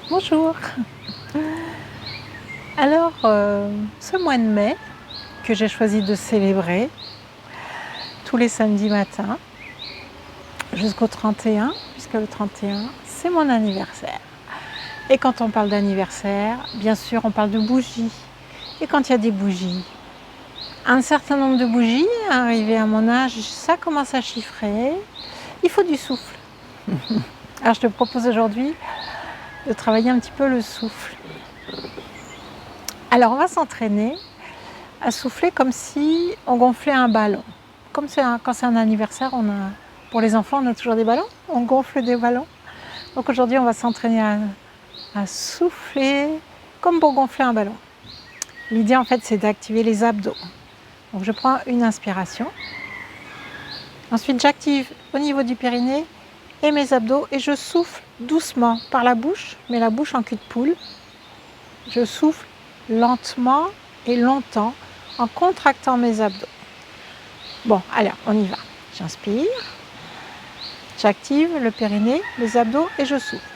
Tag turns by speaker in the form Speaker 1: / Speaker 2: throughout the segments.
Speaker 1: Bonjour. Alors, ce mois de mai, que j'ai choisi de célébrer tous les samedis matins jusqu'au 31, puisque le 31, c'est mon anniversaire. Et quand on parle d'anniversaire, bien sûr, on parle de bougies. Et quand il y a des bougies, un certain nombre de bougies, arrivé à mon âge, ça commence à chiffrer. Il faut du souffle. Alors, je te propose aujourd'hui de travailler un petit peu le souffle. Alors, on va s'entraîner à souffler comme si on gonflait un ballon. Comme quand c'est un anniversaire, pour les enfants, on a toujours des ballons, on gonfle des ballons. Donc aujourd'hui, on va s'entraîner à souffler comme pour gonfler un ballon. L'idée, en fait, c'est d'activer les abdos. Donc je prends une inspiration. Ensuite, j'active au niveau du périnée et mes abdos et je souffle doucement par la bouche, mais la bouche en cul de poule. Je souffle lentement et longtemps en contractant mes abdos. Bon, alors, on y va. J'inspire, j'active le périnée, les abdos et je souffle.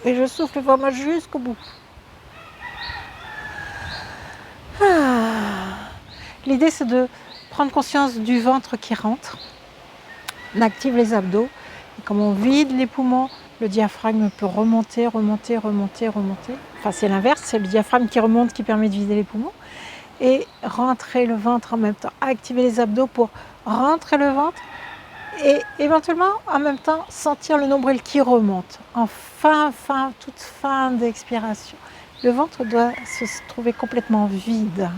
Speaker 1: Et je souffle vraiment jusqu'au bout. L'idée, c'est de prendre conscience du ventre qui rentre. On active les abdos. Et comme on vide les poumons, le diaphragme peut remonter, remonter, remonter, remonter. Enfin, c'est l'inverse, c'est le diaphragme qui remonte qui permet de vider les poumons. Et rentrer le ventre en même temps. Activer les abdos pour rentrer le ventre. Et éventuellement, en même temps, sentir le nombril qui remonte. En toute fin d'expiration. Le ventre doit se trouver complètement vide.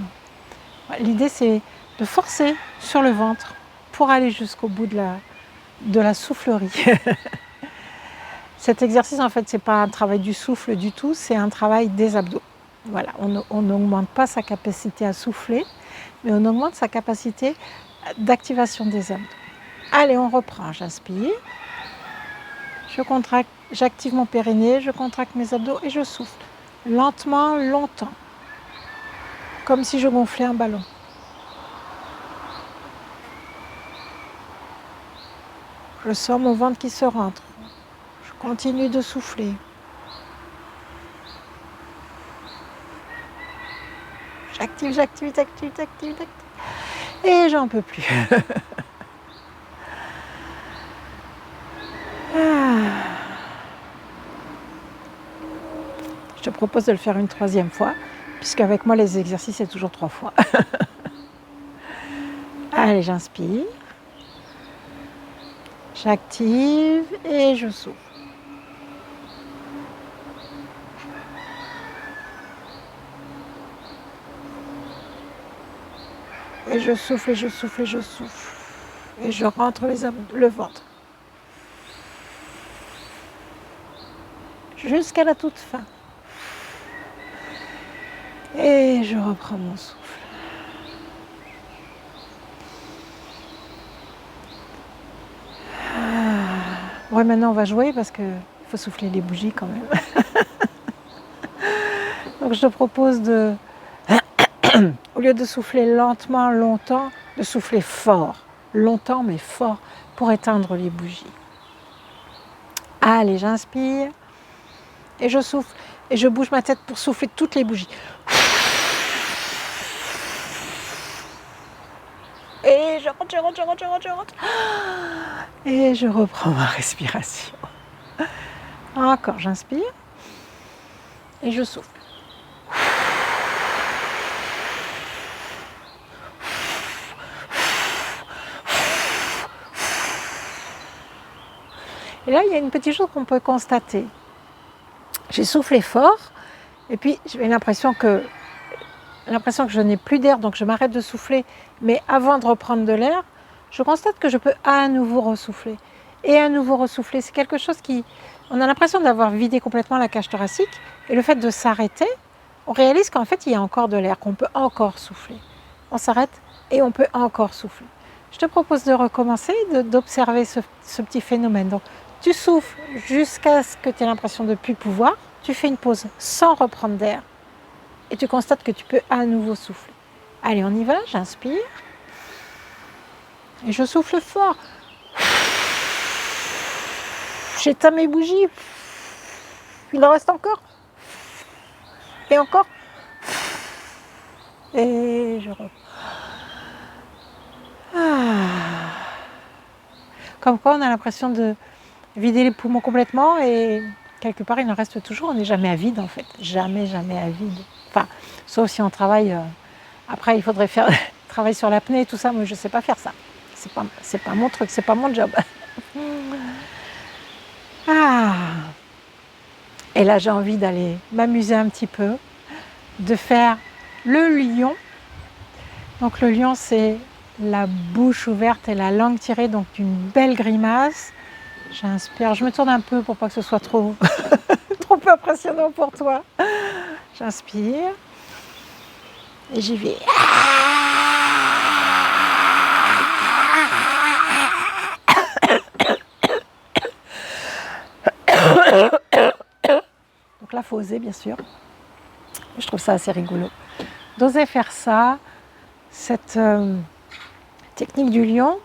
Speaker 1: L'idée, c'est de forcer sur le ventre pour aller jusqu'au bout de la soufflerie. Cet exercice, en fait, ce n'est pas un travail du souffle du tout, c'est un travail des abdos. Voilà, on n'augmente pas sa capacité à souffler, mais on augmente sa capacité d'activation des abdos. Allez, on reprend. J'inspire, je contracte, j'active mon périnée, je contracte mes abdos et je souffle. Lentement, longtemps. Comme si je gonflais un ballon. Je sens mon ventre qui se rentre. Je continue de souffler. J'active, j'active, j'active, j'active, j'active. Et j'en peux plus. Je te propose de le faire une troisième fois, puisqu'avec moi, les exercices, c'est toujours 3 fois. Allez, j'inspire. J'active et je souffle. Et je souffle, et je souffle, et je souffle. Et je rentre le ventre. Jusqu'à la toute fin. Et je reprends mon souffle. Ouais, maintenant on va jouer parce qu'il faut souffler les bougies quand même. Donc je te propose de, au lieu de souffler lentement, longtemps, de souffler fort. Longtemps mais fort pour éteindre les bougies. Allez, j'inspire et je souffle. Et je bouge ma tête pour souffler toutes les bougies. Et je rentre, je rentre, je rentre, je rentre, je rentre. Et je reprends ma respiration. Encore, j'inspire. Et je souffle. Et là, il y a une petite chose qu'on peut constater. J'ai soufflé fort, et puis j'ai l'impression que je n'ai plus d'air, donc je m'arrête de souffler. Mais avant de reprendre de l'air, je constate que je peux à nouveau ressouffler. Et à nouveau ressouffler, c'est quelque chose qui... On a l'impression d'avoir vidé complètement la cage thoracique, et le fait de s'arrêter, on réalise qu'en fait, il y a encore de l'air, qu'on peut encore souffler. On s'arrête et on peut encore souffler. Je te propose de recommencer, d'observer ce petit phénomène. Donc, tu souffles jusqu'à ce que tu aies l'impression de ne plus pouvoir. tu fais une pause sans reprendre d'air et tu constates que tu peux à nouveau souffler. Allez, on y va, j'inspire et je souffle fort. J'éteins mes bougies. Il en reste encore. Et encore. Et je reprends. Comme quoi on a l'impression de vider les poumons complètement et quelque part il en reste toujours. On n'est jamais à vide en fait. Jamais, jamais à vide. Enfin, sauf si on travaille. Après, il faudrait faire travail sur l'apnée et tout ça. Moi, je ne sais pas faire ça. C'est pas mon truc, c'est pas mon job. Et là, j'ai envie d'aller m'amuser un petit peu, de faire le lion. Donc le lion, c'est la bouche ouverte et la langue tirée, donc une belle grimace. J'inspire, je me tourne un peu pour pas que ce soit trop, trop impressionnant pour toi. J'inspire et j'y vais. Donc là, il faut oser, bien sûr. Je trouve ça assez rigolo. D'oser faire ça, cette technique du lion,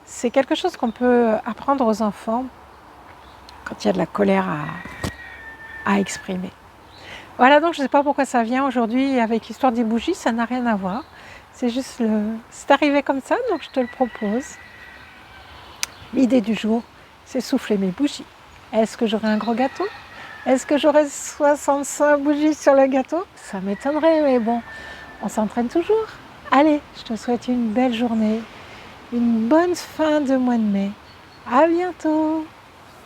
Speaker 1: c'est quelque chose qu'on peut apprendre aux enfants quand il y a de la colère à exprimer. Voilà, donc je ne sais pas pourquoi ça vient aujourd'hui avec l'histoire des bougies, ça n'a rien à voir. C'est juste c'est arrivé comme ça, donc je te le propose. L'idée du jour, c'est souffler mes bougies. Est-ce que j'aurai un gros gâteau? Est-ce que j'aurai 65 bougies sur le gâteau? Ça m'étonnerait, mais bon, on s'entraîne toujours. Allez, je te souhaite une belle journée, une bonne fin de mois de mai. À bientôt!